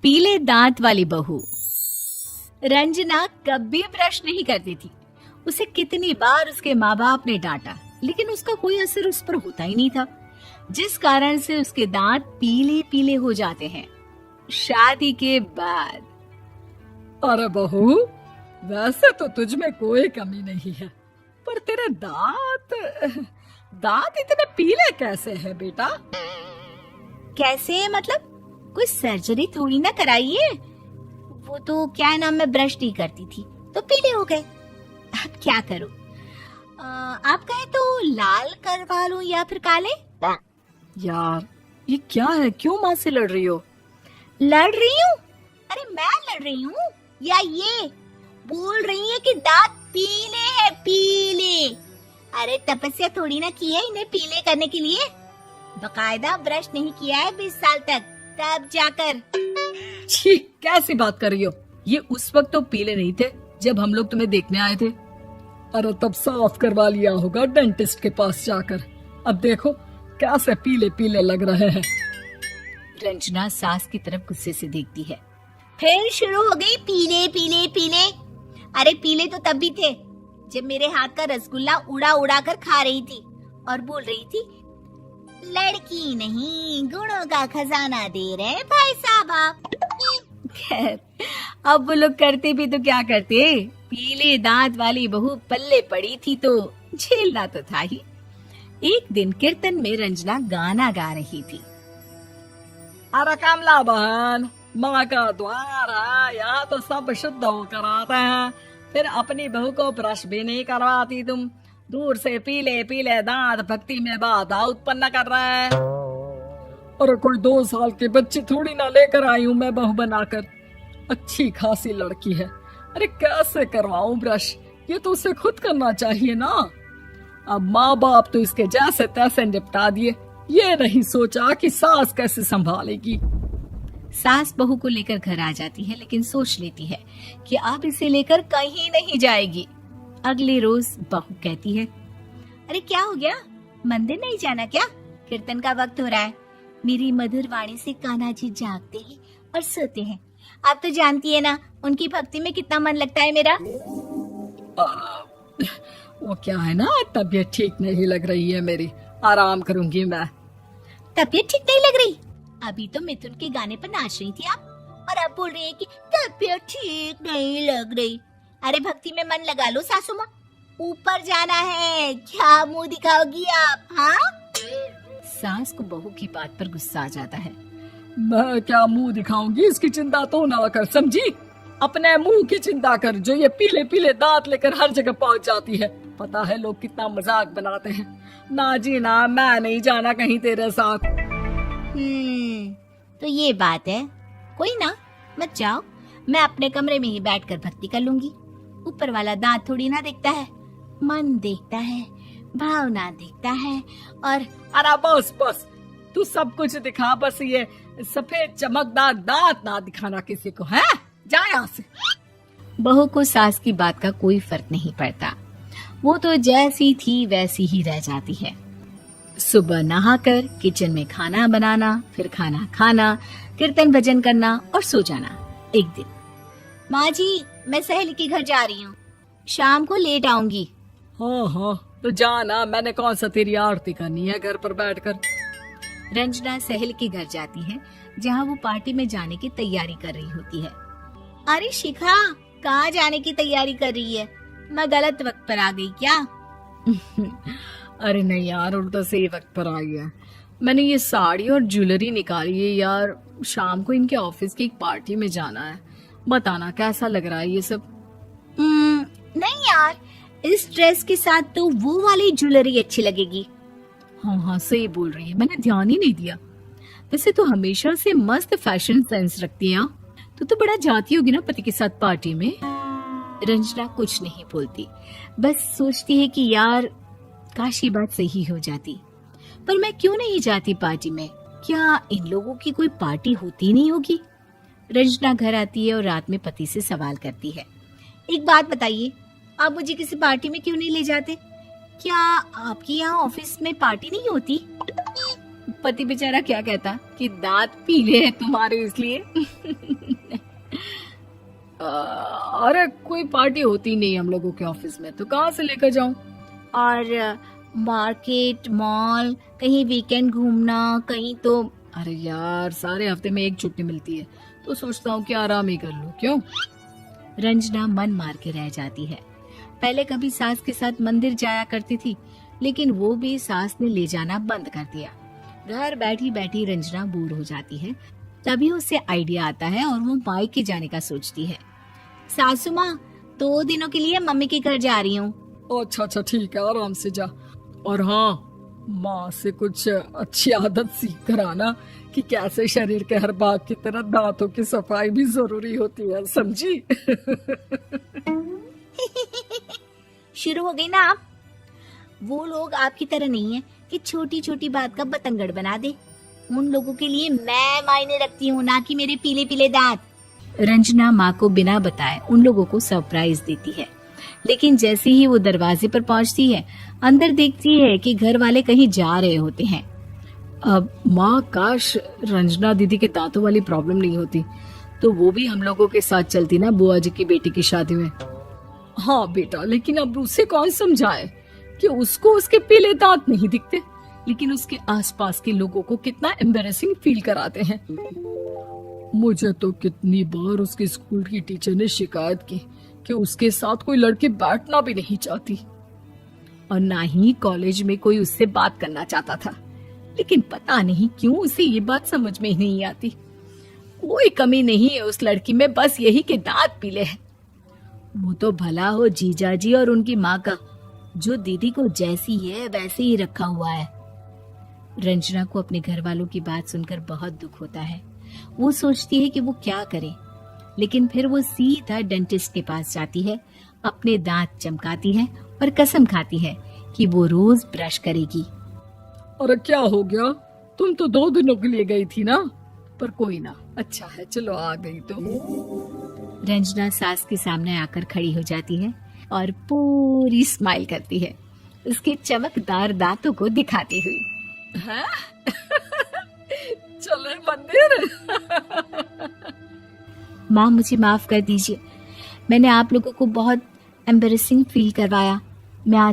पीले दांत वाली बहू। रंजना कभी ब्रश नहीं करती थी। उसे कितनी बार उसके माँ बाप ने डांटा, लेकिन उसका कोई असर उस पर होता ही नहीं था, जिस कारण से उसके दांत पीले पीले हो जाते हैं। शादी के बाद अरे बहू, वैसे तो तुझ में कोई कमी नहीं है, पर तेरे दांत इतने पीले कैसे हैं बेटा? कैसे मतलब? कोई सर्जरी थोड़ी ना कराइए। वो तो क्या नाम, मैं ब्रश नहीं करती थी तो पीले हो गए। अब क्या करूं? आप कहे तो लाल करवा लूं या फिर काले? यार ये क्या है, क्यों माँ से लड़ रही हो? लड़ रही हूँ? अरे मैं लड़ रही हूँ या ये बोल रही है कि दांत पीले हैं, पीले। अरे तपस्या थोड़ी ना की है इन्हें पीले करने के लिए। बकायदा ब्रश नहीं किया है 20 साल तक, तब जाकर। छी, कैसी बात कर रही हो? ये उस वक्त तो पीले नहीं थे जब हम लोग तुम्हें देखने आए थे। अरे तब साफ करवा लिया होगा डेंटिस्ट के पास जाकर। अब देखो कैसे पीले पीले लग रहे हैं। रंजना सास की तरफ गुस्से से देखती है। फिर शुरू हो गई पीले पीले पीले। अरे पीले तो तब भी थे जब मेरे हाथ का रसगुल्ला उड़ा उड़ा कर खा रही थी और बोल रही थी, लड़की नहीं गुणों का खजाना दे रहे भाई साहब आप। खैर, अब वो लोग करते भी तो क्या करते, पीले दांत वाली बहू पल्ले पड़ी थी तो झेलना तो था ही। एक दिन कीर्तन में रंजना गाना गा रही थी। अरे कमला बहन, माँ का द्वार है, यहाँ तो सब शुद्ध होकर आते हैं, फिर अपनी बहू को ब्रश भी नहीं करवाती तुम। दूर से पीले पीले दांत भक्ति में बाधा उत्पन्न कर रहे हैं। अरे कोई 2 साल के बच्चे थोड़ी ना लेकर आई हूँ मैं बहू बनाकर। अच्छी खासी लड़की है, अरे कैसे करवाऊं ब्रश? ये तो उसे खुद करना चाहिए ना। अब माँ बाप तो इसके जैसे तैसे निपटा दिए, ये नहीं सोचा कि सास कैसे संभालेगी। सास बहू को लेकर घर आ जाती है, लेकिन सोच लेती है कि अब इसे लेकर कहीं नहीं जाएगी। अगले रोज बहू कहती है, अरे क्या हो गया, मंदिर नहीं जाना क्या? कीर्तन का वक्त हो रहा है। मेरी मधुर वाणी से कान्हा जी जागते हैं और सोते हैं। आप तो जानती है ना उनकी भक्ति में कितना मन लगता है मेरा। वो क्या है ना, तबीयत ठीक नहीं लग रही है मेरी, आराम करूंगी मैं। तबीयत ठीक नहीं लग रही? अभी तो मिथुन के गाने पर नाच रही थी आप, और अब बोल रही है कि तबीयत ठीक नहीं लग रही। अरे भक्ति में मन लगा लो सासू माँ, ऊपर जाना है, क्या मुंह दिखाओगी आप? हाँ? सास को बहू की बात पर गुस्सा आ जाता है। मैं क्या मुंह दिखाऊंगी, इसकी चिंता तो ना कर, समझी? अपने मुंह की चिंता कर, जो ये पीले पीले दांत लेकर हर जगह पहुंच जाती है। पता है लोग कितना मजाक बनाते हैं। ना जी ना, मैं नहीं जाना कहीं तेरे साथ। तो ये बात है, कोई ना, मत जाओ, मैं अपने कमरे में ही बैठकर भक्ति कर लूंगी। ऊपर वाला दांत थोड़ी ना देखता है, मन देखता है, भावना देखता है। और अरे बस बस, तू सब कुछ दिखा, बस ये सफेद चमकदार दांत ना दिखाना किसी को, है? जा यहाँ से। बहू को सास की बात का कोई फर्क नहीं पड़ता, वो तो जैसी थी वैसी ही रह जाती है। सुबह नहाकर किचन में खाना बनाना, फिर खाना खाना, कीर्तन भजन करना और सो जाना। एक दिन, माँ जी मैं सहेली के घर जा रही हूँ, शाम को लेट आऊंगी। हाँ हाँ तो जाना, मैंने कौन सा तेरी आरती करनी है घर पर बैठकर। रंजना सहेली के घर जाती है, जहाँ वो पार्टी में जाने की तैयारी कर रही होती है। अरे शिखा, कहाँ जाने की तैयारी कर रही है? मैं गलत वक्त पर आ गई क्या? अरे नहीं यार, उल्टा सही वक्त पर आई है। मैंने ये साड़ी और ज्वेलरी निकाली है यार, शाम को इनके ऑफिस की एक पार्टी में जाना है। बताना कैसा लग रहा है ये सब? नहीं यार, इस ड्रेस के साथ तो वो वाली ज्वेलरी अच्छी लगेगी। हाँ हाँ सही बोल रही है, मैंने ध्यान ही नहीं दिया। वैसे तो हमेशा से मस्त फैशन सेंस रखती है। तो बड़ा जाती होगी ना पति के साथ पार्टी में। रंजना कुछ नहीं बोलती, बस सोचती है कि यार काश ये बात सही हो जाती, पर मैं क्यों नहीं जाती पार्टी में? क्या इन लोगों की कोई पार्टी होती नहीं होगी? रंजना घर आती है और रात में पति से सवाल करती है, एक बात बताइए, आप मुझे किसी पार्टी में क्यों नहीं ले जाते? क्या आपके यहाँ ऑफिस में पार्टी नहीं होती? पति बेचारा क्या कहता कि दांत पीले हैं तुम्हारे इसलिए। अरे कोई पार्टी होती नहीं हम लोगों के ऑफिस में, तो कहाँ से लेकर जाऊं? और मार्केट, मॉल, कहीं वीकेंड घूमना, कहीं तो। अरे यार, सारे हफ्ते में एक छुट्टी मिलती है, तो सोचता हूँ कि आराम ही कर लूं। क्यों? रंजना मन मार के रह जाती है। पहले कभी सास के साथ मंदिर जाया करती थी, लेकिन वो भी सास ने ले जाना बंद कर दिया। घर बैठी बैठी रंजना बोर हो जाती है। तभी उसे आइडिया आता है और वो मायके जाने का सोचती है। सासू माँ, 2 दिनों के लिए मम्मी के घर जा रही हूँ। अच्छा अच्छा, ठीक है, आराम से जा। और हाँ, माँ से कुछ अच्छी आदत सीख कर आना कि कैसे शरीर के हर भाग की तरह दांतों की सफाई भी जरूरी होती है, समझी? शुरू हो गई ना आप। वो लोग आपकी तरह नहीं है कि छोटी छोटी बात का बतंगड़ बना दे। उन लोगों के लिए मैं मायने रखती हूँ, ना कि मेरे पीले पीले दांत। रंजना माँ को बिना बताए उन लोगों को सरप्राइज देती है, लेकिन जैसे ही वो दरवाजे पर पहुंचती है, अंदर देखती है कि घर वाले कहीं जा रहे होते हैं। अब माँ, काश रंजना दीदी के दांतों वाली प्रॉब्लम नहीं होती, तो वो भी हम लोगों के साथ चलती ना बुआ जी की बेटी की शादी में। हाँ बेटा, लेकिन अब उसे कौन समझाए कि उसको उसके पीले दांत नहीं दिखते, लेकिन उसके आसपास के लोगों को कितना एम्बैरेसिंग फील कराते हैं। मुझे तो कितनी बार उसके स्कूल की टीचर ने शिकायत की कि उसके साथ कोई लड़की बैठना भी नहीं चाहती, और ना ही कॉलेज में कोई उससे बात करना चाहता था। लेकिन पता नहीं क्यों उसे ये बात समझ में ही नहीं आती। कोई कमी नहीं है उस लड़की में, बस यही कि दांत पीले हैं। वो तो भला हो जीजा जी और उनकी माँ का, जो दीदी को जैसी है वैसे ही रखा हुआ है। रंजना को अपने घर वालों की बात सुनकर बहुत दुख होता है। वो सोचती है कि वो क्या करे, लेकिन फिर वो सीधा डेंटिस्ट के पास जाती है, अपने दांत चमकाती है और कसम खाती है कि वो रोज ब्रश करेगी। अरे क्या हो गया? तुम तो 2 दिनों के लिए गई थी ना, पर कोई ना, अच्छा है, चलो आ गई तो। रंजना सास के सामने आकर खड़ी हो जाती है और पूरी स्माइल करती है, उसके चमकदार दांतों को दिखाती हुई। हैं? चले मंदिर? माँ, मुझे माफ कर दीजिए, मैंने आप लोगों को बहुत एम्बैरेसिंग फील करवाया। मैं आज